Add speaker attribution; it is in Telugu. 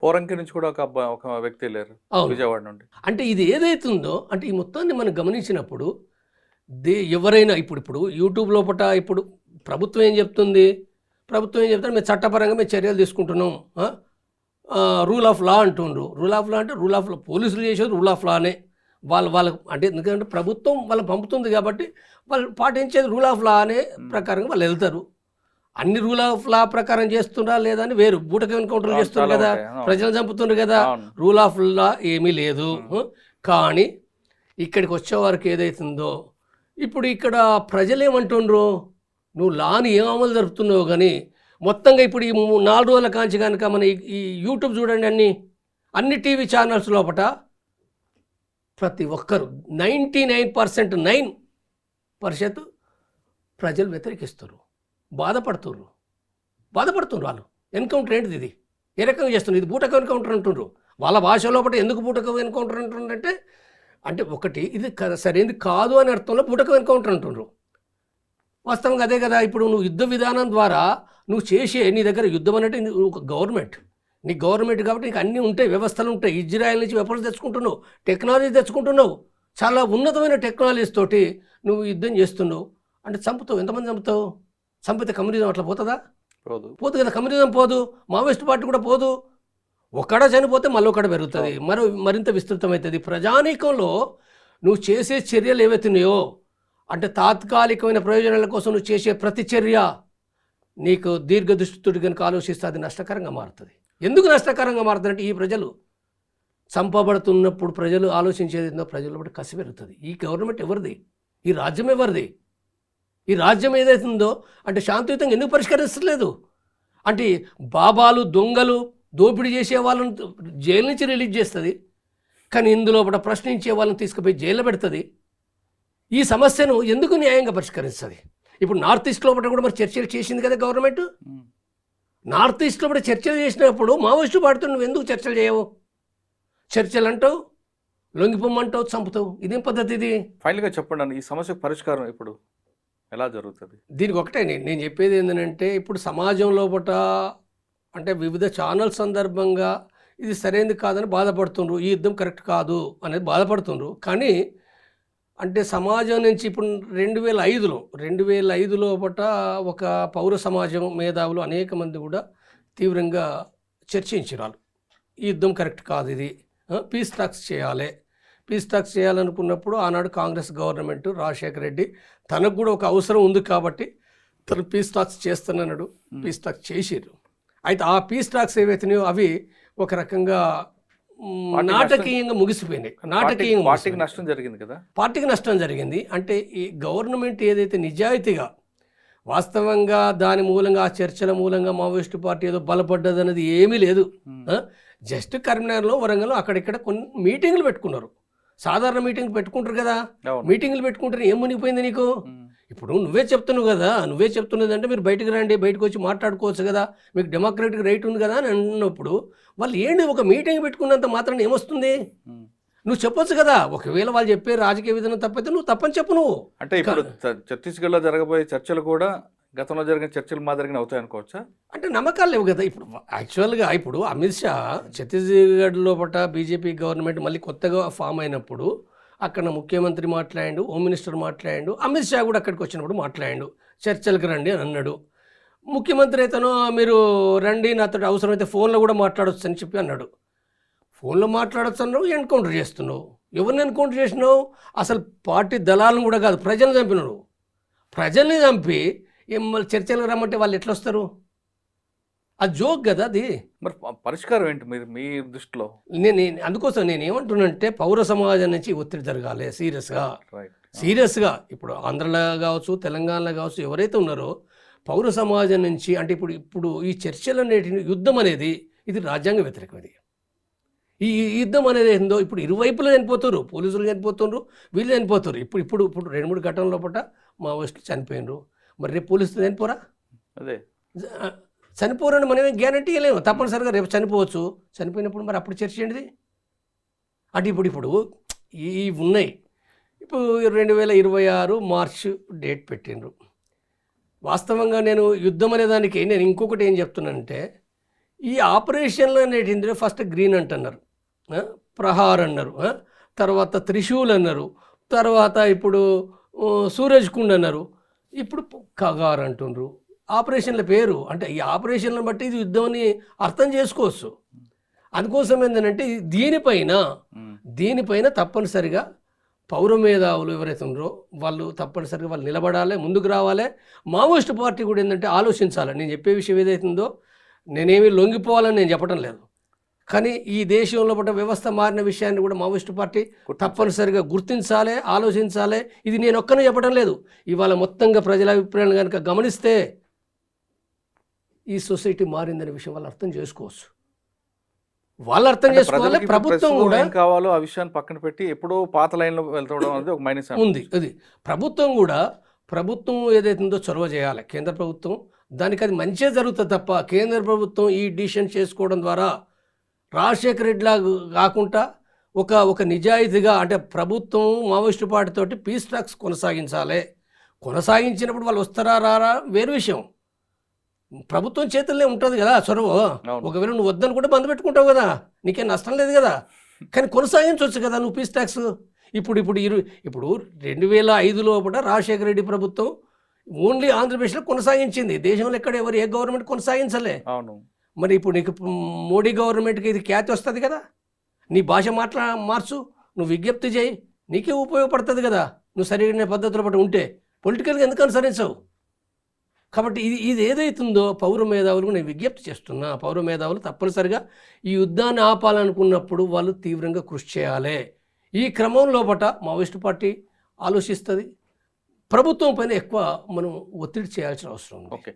Speaker 1: పోరంకి నుంచి కూడా ఒక వ్యక్తి వెళ్ళారు
Speaker 2: అవును.
Speaker 1: విజయవాడ నుండి.
Speaker 2: అంటే ఇది ఏదైతుందో అంటే ఈ మొత్తాన్ని మనం గమనించినప్పుడు ఎవరైనా ఇప్పుడు యూట్యూబ్ లోపట ఇప్పుడు ప్రభుత్వం ఏం చెప్తుంది? ప్రభుత్వం ఏం చెప్తారు? మేము చట్టపరంగా మేము చర్యలు తీసుకుంటున్నాం. రూల్ ఆఫ్ లా అంటుండ్రు. రూల్ ఆఫ్ లా అంటే రూల్ ఆఫ్ లా పోలీసులు చేసేది రూల్ ఆఫ్ లానే. వాళ్ళకు అంటే ఎందుకంటే ప్రభుత్వం వాళ్ళని పంపుతుంది కాబట్టి వాళ్ళు పాటించేది రూల్ ఆఫ్ లా అనే ప్రకారంగా వాళ్ళు వెళ్తారు. అన్ని రూల్ ఆఫ్ లా ప్రకారం చేస్తుండ్రా లేదా అని వేరు. బూటక ఎన్కౌంటర్లు చేస్తున్నారు కదా, ప్రజలు చంపుతుండ్రు కదా, రూల్ ఆఫ్ లా ఏమీ లేదు. కానీ ఇక్కడికి వచ్చేవారికి ఏదైతుందో ఇప్పుడు ఇక్కడ ప్రజలు ఏమంటుండ్రు, నువ్వు లాని ఏం అమలు జరుపుతున్నావు కానీ మొత్తంగా ఇప్పుడు ఈ 4 రోజుల కాంచి కనుక మన ఈ యూట్యూబ్ చూడండి, అన్ని టీవీ ఛానల్స్ లోపల ప్రతి ఒక్కరు 99% ప్రజలు వ్యతిరేకిస్తారు, బాధపడుతున్నారు వాళ్ళు. ఎన్కౌంటర్ ఏంటిది? ఇది ఏ రకంగా చేస్తున్నారు? ఇది బూటక ఎన్కౌంటర్ అంటుండ్రు. వాళ్ళ భాష లోపల ఎందుకు బూటక ఎన్కౌంటర్ అంటుండ్రంటే అంటే ఒకటి ఇది సరైనది కాదు అని అర్థంలో బూటక ఎన్కౌంటర్ అంటుండ్రు. వాస్తవంగా అదే కదా. ఇప్పుడు నువ్వు యుద్ధ విధానం ద్వారా నువ్వు చేసే నీ దగ్గర యుద్ధం అంటే ఒక గవర్నమెంట్, నీ గవర్నమెంట్ కాబట్టి నీకు అన్నీ ఉంటాయి, వ్యవస్థలు ఉంటాయి. ఇజ్రాయెల్ నుంచి వెపన్స్ తెచ్చుకుంటున్నావు, టెక్నాలజీ తెచ్చుకుంటున్నావు, చాలా ఉన్నతమైన టెక్నాలజీస్ తోటి నువ్వు యుద్ధం చేస్తున్నావు. అంటే చంపుతావు, ఎంతమంది చంపుతావు? చంపితే కమ్యూనిజం అట్లా పోతుందా? పోదు కదా. కమ్యూనిజం పోదు, మావోయిస్ట్ పార్టీ కూడా పోదు. ఒకడ చనిపోతే మళ్ళీ ఒకడ పెరుగుతుంది, మరింత విస్తృతమవుతుంది. ప్రజానీకంలో నువ్వు చేసే చర్యలు ఏవైతున్నాయో అంటే తాత్కాలికమైన ప్రయోజనాల కోసం నువ్వు చేసే ప్రతి చర్య నీకు దీర్ఘదృష్టితుడి కనుక ఆలోచిస్తే అది నష్టకరంగా మారుతుంది. ఎందుకు నష్టకరంగా మారుతుందంటే ఈ ప్రజలు చంపబడుతున్నప్పుడు ప్రజలు ఆలోచించేది ఏందో ప్రజల బట్టి కసి పెరుగుతుంది. ఈ గవర్నమెంట్ ఎవరిది? ఈ రాజ్యం ఎవరిది? ఈ రాజ్యం ఏదైతుందో అంటే శాంతియుతంగా ఎందుకు పరిష్కరించలేదు? అంటే బాబాలు, దొంగలు, దోపిడీ చేసే వాళ్ళని జైలు నుంచి రిలీజ్ చేస్తుంది, కానీ ఇందులో కూడా ప్రశ్నించే వాళ్ళని తీసుకుపోయి జైల్లో పెడుతుంది. ఈ సమస్యను ఎందుకు న్యాయంగా పరిష్కరిస్తుంది? ఇప్పుడు నార్త్ ఈస్ట్లో కూడా మరి చర్చలు చేసింది కదా గవర్నమెంట్. నార్త్ ఈస్ట్లో కూడా చర్చలు చేసినప్పుడు మావోయిస్టు పార్టీతో నువ్వు ఎందుకు చర్చలు చేయవు? చర్చలు అంటావు, లొంగిపోమ్మంటావు, చంపుతావు. ఇదేం పద్ధతి? ఇది
Speaker 1: ఫైనల్గా చెప్పండి, ఈ సమస్యకు పరిష్కారం ఇప్పుడు ఎలా జరుగుతుంది?
Speaker 2: దీనికి ఒకటే నేను చెప్పేది ఏంటంటే ఇప్పుడు సమాజం లోపల అంటే వివిధ ఛానల్ సందర్భంగా ఇది సరైనది కాదని బాధపడుతుండ్రు, ఈ యుద్ధం కరెక్ట్ కాదు అనేది బాధపడుతుండ్రు. కానీ అంటే సమాజం నుంచి ఇప్పుడు 2005 లోపల ఒక పౌర సమాజం మేధావులు అనేక మంది కూడా తీవ్రంగా చర్చించారు. ఈ యుద్ధం కరెక్ట్ కాదు, ఇది పీస్ టాక్స్ చేయాలి. పీస్ టాక్స్ చేయాలనుకున్నప్పుడు ఆనాడు కాంగ్రెస్ గవర్నమెంట్ రాజశేఖర రెడ్డి తనకు కూడా ఒక అవసరం ఉంది కాబట్టి తను పీస్ టాక్స్ చేస్తానన్నాడు. పీస్ టాక్స్ చేసిర్రు. అయితే ఆ పీస్ టాక్స్ ఏవైతున్నాయో అవి ఒక రకంగా నాటకీయంగా ముగిసిపోయినాయి.
Speaker 1: పార్టీకి నష్టం జరిగింది కదా.
Speaker 2: పార్టీకి నష్టం జరిగింది. అంటే ఈ గవర్నమెంట్ ఏదైతే నిజాయితీగా వాస్తవంగా దాని మూలంగా ఆ చర్చల మూలంగా మావోయిస్టు పార్టీ ఏదో బలపడ్డది అనేది ఏమీ లేదు. జస్ట్ కరీంనగర్లో, వరంగల్లో అక్కడిక్కడ కొన్ని మీటింగ్లు పెట్టుకున్నారు. సాధారణ మీటింగ్లు పెట్టుకుంటారు కదా. మీటింగ్లు పెట్టుకుంటారు, ఏం మునిగిపోయింది నీకు? ఇప్పుడు నువ్వే చెప్తున్నది అంటే మీరు బయటకు రండి, బయటకు వచ్చి మాట్లాడుకోవచ్చు కదా, మీకు డెమోక్రటిక్ రైట్ ఉంది కదా అని అన్నప్పుడు వాళ్ళు ఏంటి ఒక మీటింగ్ పెట్టుకున్నంత మాత్రం ఏమొస్తుంది? నువ్వు చెప్పొచ్చు కదా. ఒకవేళ వాళ్ళు చెప్పే రాజకీయ విధానం తప్పైతే నువ్వు తప్పని చెప్పు. నువ్వు
Speaker 1: అంటే ఇప్పుడు ఛత్తీస్గఢ్లో జరగబోయే చర్చలు కూడా గతంలో జరిగిన చర్చలు మాదిరిగా అవుతాయి అనుకోవచ్చా?
Speaker 2: అంటే నమ్మకాలు లేవు కదా. ఇప్పుడు యాక్చువల్గా ఇప్పుడు అమిత్ షా ఛత్తీస్గఢ్ లోపల బీజేపీ గవర్నమెంట్ మళ్ళీ కొత్తగా ఫామ్ అయినప్పుడు అక్కడ ముఖ్యమంత్రి మాట్లాడాడు, హోమ్ మినిస్టర్ మాట్లాడాడు, అమిత్ షా కూడా అక్కడికి వచ్చినప్పుడు మాట్లాడాడు, చర్చలకు రండి అని అన్నాడు. ముఖ్యమంత్రి అయితేనో మీరు రండి, నాతో అవసరమైతే ఫోన్లో కూడా మాట్లాడవచ్చు అని చెప్పి అన్నాడు. ఫోన్లో మాట్లాడచ్చు అన్నావు, ఎన్కౌంటర్ చేస్తున్నావు. ఎవరిని ఎన్కౌంటర్ చేసినావు? అసలు పార్టీ దళాలను కూడా కాదు, ప్రజల్ని చంపినాడు. ప్రజల్ని చంపి మళ్ళీ చర్చలకు రమ్మంటే వాళ్ళు ఎట్లా వస్తారు? అది జోక్ కదా అది.
Speaker 1: మరి పరిష్కారం ఏంటి మీ దృష్టిలో?
Speaker 2: అందుకోసం నేను ఏమంటున్నానంటే పౌర సమాజం నుంచి ఒత్తిడి జరగాలి సీరియస్గా. ఇప్పుడు ఆంధ్రలో కావచ్చు, తెలంగాణలో కావచ్చు, ఎవరైతే ఉన్నారో పౌర సమాజం నుంచి అంటే ఇప్పుడు ఈ చర్చలు అనేటివి యుద్ధం అనేది ఇది రాజ్యాంగ వ్యతిరేకమైనది. ఈ యుద్ధం అనేది ఏందో ఇప్పుడు ఇరువైపులు చనిపోతారు, పోలీసులు చనిపోతున్నారు, వీళ్ళు చనిపోతారు. ఇప్పుడు 2-3 ఘటనల లోపల మావోయిస్టులు చనిపోయినరు. మరి రేపు పోలీసులు చనిపోరా?
Speaker 1: అదే
Speaker 2: చనిపోరని మనమే గ్యారంటీ ఇవ్వలేము. తప్పనిసరిగా రేపు చనిపోవచ్చు. చనిపోయినప్పుడు మరి అప్పుడు చర్చ ఏంటిది? అంటే ఇప్పుడు ఈ ఉన్నాయి. ఇప్పుడు 2026 మార్చి డేట్ పెట్టిండ్రు. వాస్తవంగా నేను యుద్ధం అనే దానికి నేను ఇంకొకటి ఏం చెప్తున్నానంటే ఈ ఆపరేషన్లు అనేటిందులో ఫస్ట్ గ్రీన్ అంటున్నారు, ప్రహార్ అన్నారు, తర్వాత త్రిశూల్ అన్నారు, తర్వాత ఇప్పుడు సూరజ్ కుండ్ అన్నారు, ఇప్పుడు కగార్ అంటుండ్రు. ఆపరేషన్ల పేరు అంటే ఈ ఆపరేషన్లను బట్టి ఇది యుద్ధం అని అర్థం చేసుకోవచ్చు. అందుకోసం ఏంటంటే దీనిపైన తప్పనిసరిగా పౌర మేధావులు ఎవరైతే ఉన్నారో వాళ్ళు తప్పనిసరిగా వాళ్ళు నిలబడాలి, ముందుకు రావాలి. మావోయిస్ట్ పార్టీ కూడా ఏంటంటే ఆలోచించాలి. నేను చెప్పే విషయం ఏదైతుందో నేనేమి లొంగిపోవాలని నేను చెప్పడం లేదు, కానీ ఈ దేశంలో పట్ల వ్యవస్థ మారిన విషయాన్ని కూడా మావోయిస్ట్ పార్టీ తప్పనిసరిగా గుర్తించాలి, ఆలోచించాలి. ఇది నేను ఒక్కనే చెప్పడం లేదు. ఇవాళ మొత్తంగా ప్రజల అభిప్రాయాలు కనుక గమనిస్తే ఈ సొసైటీ మారిందనే విషయం వాళ్ళు అర్థం చేసుకోవచ్చు. వాళ్ళు అర్థం చేసుకోవాలి. ప్రభుత్వం కూడా
Speaker 1: ఏం కావాలో ఆ విషయాన్ని పక్కన పెట్టి ఎప్పుడో పాత లైన్లో వెళ్తడం అనేది ఒక మైనస్
Speaker 2: ఉంది. అది ప్రభుత్వం ఏదైతుందో చొరవ చేయాలి. కేంద్ర ప్రభుత్వం దానికి అది మంచిగా జరుగుతుంది తప్ప కేంద్ర ప్రభుత్వం ఈ డిసిషన్ చేసుకోవడం ద్వారా రాజశేఖర రెడ్డిలా కాకుండా ఒక నిజాయితీగా అంటే ప్రభుత్వం మావోయిస్టు పార్టీతోటి పీస్ టాక్స్ కొనసాగించినప్పుడు వాళ్ళు వస్తారా రారా వేరు విషయం. ప్రభుత్వం చేతుల్లో ఉంటుంది కదా చొరవ. ఒకవేళ నువ్వు వద్దని కూడా బంద్ పెట్టుకుంటావు కదా, నీకేం నష్టం లేదు కదా, కానీ కొనసాగించవచ్చు కదా నువ్వు పీస్ ట్యాక్స్. ఇప్పుడు 2005లో కూడా రాజశేఖర రెడ్డి ప్రభుత్వం ఓన్లీ ఆంధ్రప్రదేశ్లో కొనసాగించింది. దేశంలో ఎక్కడ ఏ గవర్నమెంట్ కొనసాగించలే. మరి ఇప్పుడు నీకు మోడీ గవర్నమెంట్కి ఇది ఖ్యాతి వస్తుంది కదా. నీ భాష మార్చు, నువ్వు విజ్ఞప్తి చేయి, నీకే ఉపయోగపడుతుంది కదా. నువ్వు సరైన పద్ధతిలో పట్టి ఉంటే పొలిటికల్గా ఎందుకు అనుసరించవు. కాబట్టి ఇది ఏదైతుందో పౌర మేధావులకు నేను విజ్ఞప్తి చేస్తున్నా. పౌర మేధావులు తప్పనిసరిగా ఈ యుద్ధాన్ని ఆపాలనుకున్నప్పుడు వాళ్ళు తీవ్రంగా కృషి చేయాలి. ఈ క్రమంలో మావోయిస్టు పార్టీ ఆలోచిస్తుంది. ప్రభుత్వం పైన ఎక్కువ మనం ఒత్తిడి చేయాల్సిన అవసరం ఉంది.
Speaker 1: ఓకే.